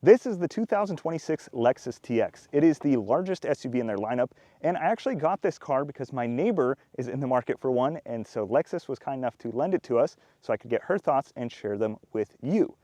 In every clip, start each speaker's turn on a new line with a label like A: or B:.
A: This is the 2026 Lexus TX. It is the largest SUV in their lineup, and I actually got this car because my neighbor is in the market for one, and so Lexus was kind enough to lend it to us so I could get her thoughts and share them with you.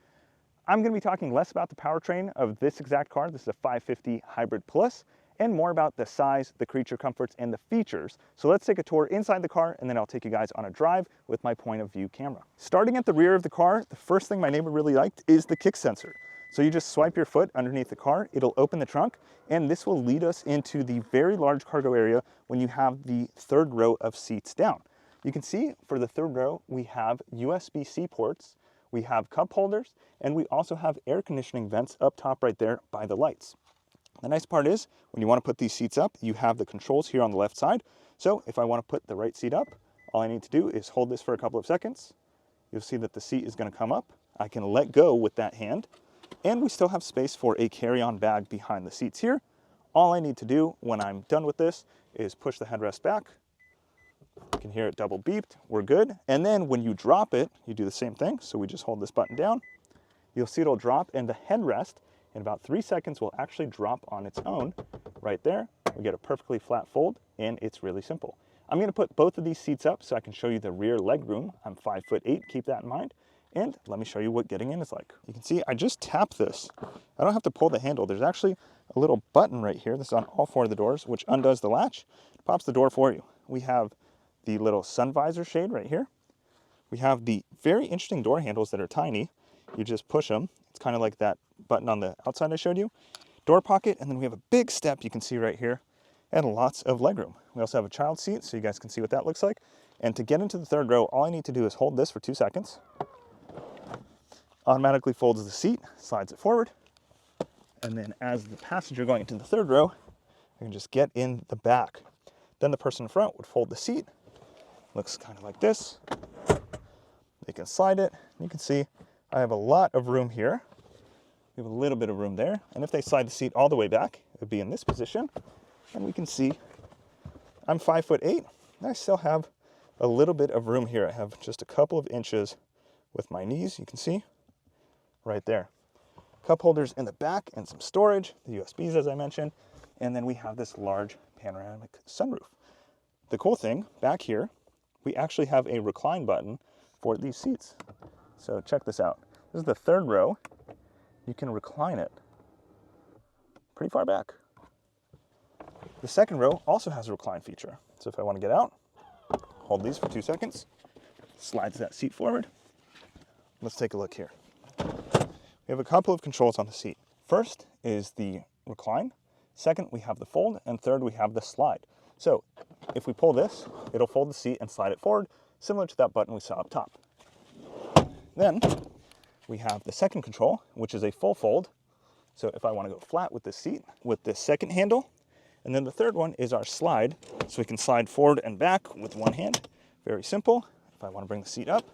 A: I'm going to be talking less about the powertrain of this exact car. This is a 550 Hybrid Plus, and more about the size, the creature comforts, and the features. So let's take a tour inside the car, and then I'll take you guys on a drive with my point of view camera. Starting at the rear of the car, the first thing my neighbor really liked is the kick sensor. So you just swipe your foot underneath the car, it'll open the trunk, and this will lead us into the very large cargo area when you have the third row of seats down. You can see for the third row, we have USB-C ports, we have cup holders, and we also have air conditioning vents up top right there by the lights. The nice part is, when you want to put these seats up, you have the controls here on the left side. So if I want to put the right seat up, all I need to do is hold this for a couple of seconds. You'll see that the seat is going to come up. I can let go with that hand. And we still have space for a carry-on bag behind the seats here. All I need to do when I'm done with this is push the headrest back. You can hear it double beeped, we're good. And then when you drop it, you do the same thing. So we just hold this button down. You'll see it'll drop, and the headrest in about 3 seconds will actually drop on its own right there. We get a perfectly flat fold, and it's really simple. I'm gonna put both of these seats up so I can show you the rear leg room. I'm 5'8", keep that in mind. And let me show you what getting in is like. You can see I just tap this. I don't have to pull the handle. There's actually a little button right here. This is on all 4 of the doors, which undoes the latch. It pops the door for you. We have the little sun visor shade right here. We have the very interesting door handles that are tiny. You just push them. It's kind of like that button on the outside I showed you. Door pocket, and then we have a big step you can see right here, and lots of legroom. We also have a child seat, so you guys can see what that looks like. And to get into the third row, all I need to do is hold this for 2 seconds. Automatically folds the seat, slides it forward, and then as the passenger going into the third row, I can just get in the back. Then the person in front would fold the seat. Looks kind of like this. They can slide it. You can see I have a lot of room here. We have a little bit of room there, and if they slide the seat all the way back, it would be in this position, and we can see I'm 5'8", and I still have a little bit of room here. I have just a couple of inches with my knees, you can see right there. Cup holders in the back and some storage, the USBs as I mentioned, and then we have this large panoramic sunroof. The cool thing back here, we actually have a recline button for these seats. So check this out. This is the third row. You can recline it pretty far back. The second row also has a recline feature. So if I want to get out, hold these for 2 seconds, slides that seat forward. Let's take a look here. We have a couple of controls on the seat. First is the recline. Second, we have the fold. And third, we have the slide. So if we pull this, it'll fold the seat and slide it forward, similar to that button we saw up top. Then we have the second control, which is a full fold. So if I want to go flat with this seat, with this second handle. And then the third one is our slide. So we can slide forward and back with one hand. Very simple. If I want to bring the seat up,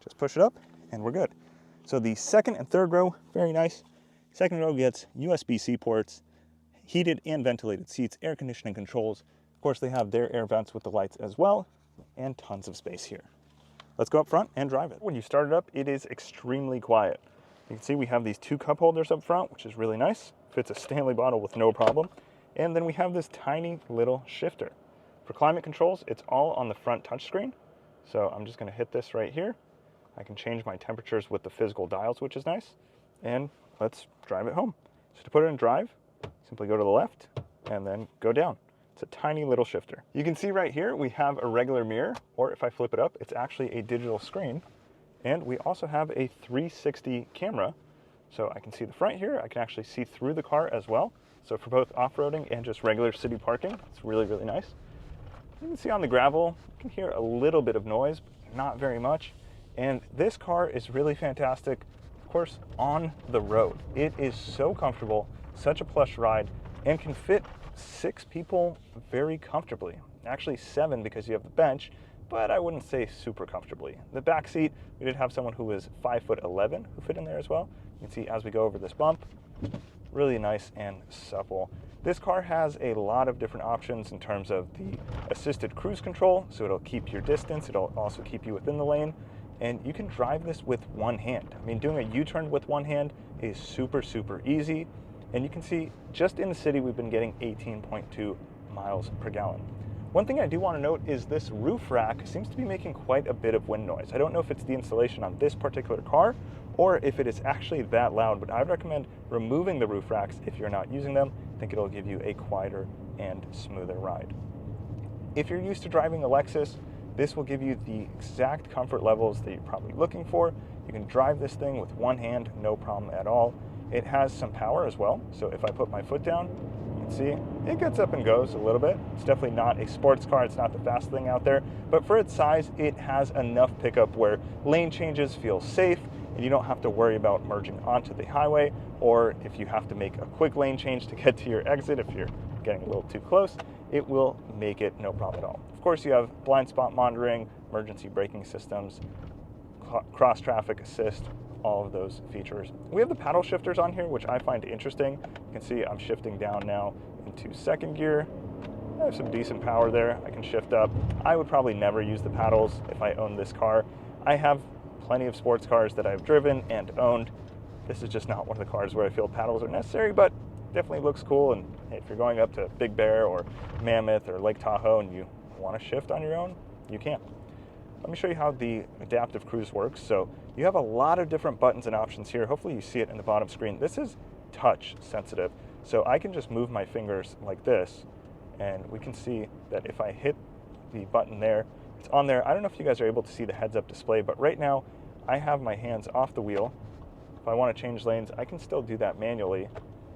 A: just push it up and we're good. So the second and third row, very nice. Second row gets USB-C ports, heated and ventilated seats, air conditioning controls. Of course, they have their air vents with the lights as well, and tons of space here. Let's go up front and drive it. When you start it up, it is extremely quiet. You can see we have these 2 cup holders up front, which is really nice. Fits a Stanley bottle with no problem. And then we have this tiny little shifter. For climate controls, it's all on the front touchscreen. So I'm just gonna hit this right here. I can change my temperatures with the physical dials, which is nice. And let's drive it home. So to put it in drive, simply go to the left and then go down. It's a tiny little shifter. You can see right here, we have a regular mirror, or if I flip it up, it's actually a digital screen. And we also have a 360 camera. So I can see the front here. I can actually see through the car as well. So for both off-roading and just regular city parking, it's really, really nice. You can see on the gravel, you can hear a little bit of noise, but not very much. And this car is really fantastic, of course, on the road. It is so comfortable, such a plush ride, and can fit 6 people very comfortably. Actually 7 because you have the bench, but I wouldn't say super comfortably. The back seat, we did have someone who was 5'11" who fit in there as well. You can see as we go over this bump, really nice and supple. This car has a lot of different options in terms of the assisted cruise control, so it'll keep your distance, it'll also keep you within the lane. And you can drive this with one hand. I mean, doing a U-turn with one hand is super, super easy. And you can see just in the city, we've been getting 18.2 miles per gallon. One thing I do want to note is this roof rack seems to be making quite a bit of wind noise. I don't know if it's the installation on this particular car or if it is actually that loud, but I would recommend removing the roof racks if you're not using them. I think it'll give you a quieter and smoother ride. If you're used to driving a Lexus, this will give you the exact comfort levels that you're probably looking for. You can drive this thing with one hand, no problem at all. It has some power as well, so if I put my foot down, you can see it gets up and goes a little bit. It's definitely not a sports car, it's not the fastest thing out there, but for its size, it has enough pickup where lane changes feel safe, and you don't have to worry about merging onto the highway, or if you have to make a quick lane change to get to your exit, if you're getting a little too close, it will make it no problem at all. Of course, you have blind spot monitoring, emergency braking systems, cross traffic assist, all of those features. We have the paddle shifters on here, which I find interesting. You can see I'm shifting down now into second gear. I have some decent power there. I can shift up. I would probably never use the paddles if I owned this car. I have plenty of sports cars that I've driven and owned. This is just not one of the cars where I feel paddles are necessary, but definitely looks cool. And if you're going up to Big Bear or Mammoth or Lake Tahoe and you want to shift on your own, you can. Let me show you how the adaptive cruise works. So you have a lot of different buttons and options here. Hopefully you see it in the bottom screen. This is touch sensitive. So I can just move my fingers like this, and we can see that if I hit the button there, it's on there. I don't know if you guys are able to see the heads-up display, but right now I have my hands off the wheel. If I want to change lanes, I can still do that manually.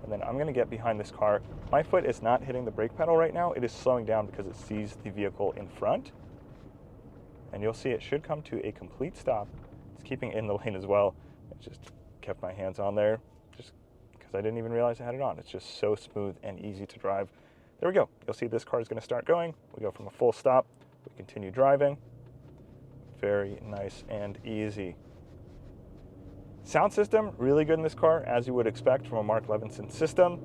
A: And then I'm going to get behind this car. My foot is not hitting the brake pedal right now. It is slowing down because it sees the vehicle in front. And you'll see it should come to a complete stop. It's keeping in the lane as well. I just kept my hands on there just because I didn't even realize I had it on. It's just so smooth and easy to drive. There we go. You'll see this car is going to start going. We go from a full stop. We continue driving. Very nice and easy. Sound system, really good in this car, as you would expect from a Mark Levinson system.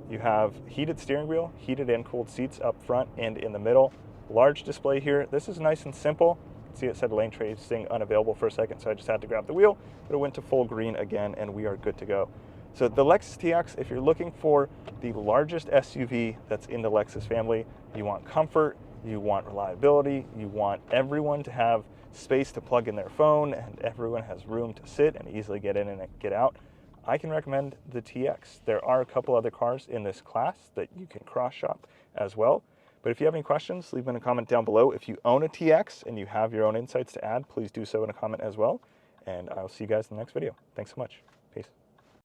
A: You have heated steering wheel, heated and cooled seats up front and in the middle. Large display here. This is nice and simple. You can see it said lane tracing unavailable for a second, so I just had to grab the wheel, but it went to full green again, and we are good to go. So the Lexus TX, if you're looking for the largest SUV that's in the Lexus family, you want comfort, you want reliability, you want everyone to have space to plug in their phone, and everyone has room to sit and easily get in and get out, I can recommend the TX. There are a couple other cars in this class that you can cross-shop as well. But if you have any questions, leave them in a comment down below. If you own a TX and you have your own insights to add, please do so in a comment as well. And I'll see you guys in the next video. Thanks so much.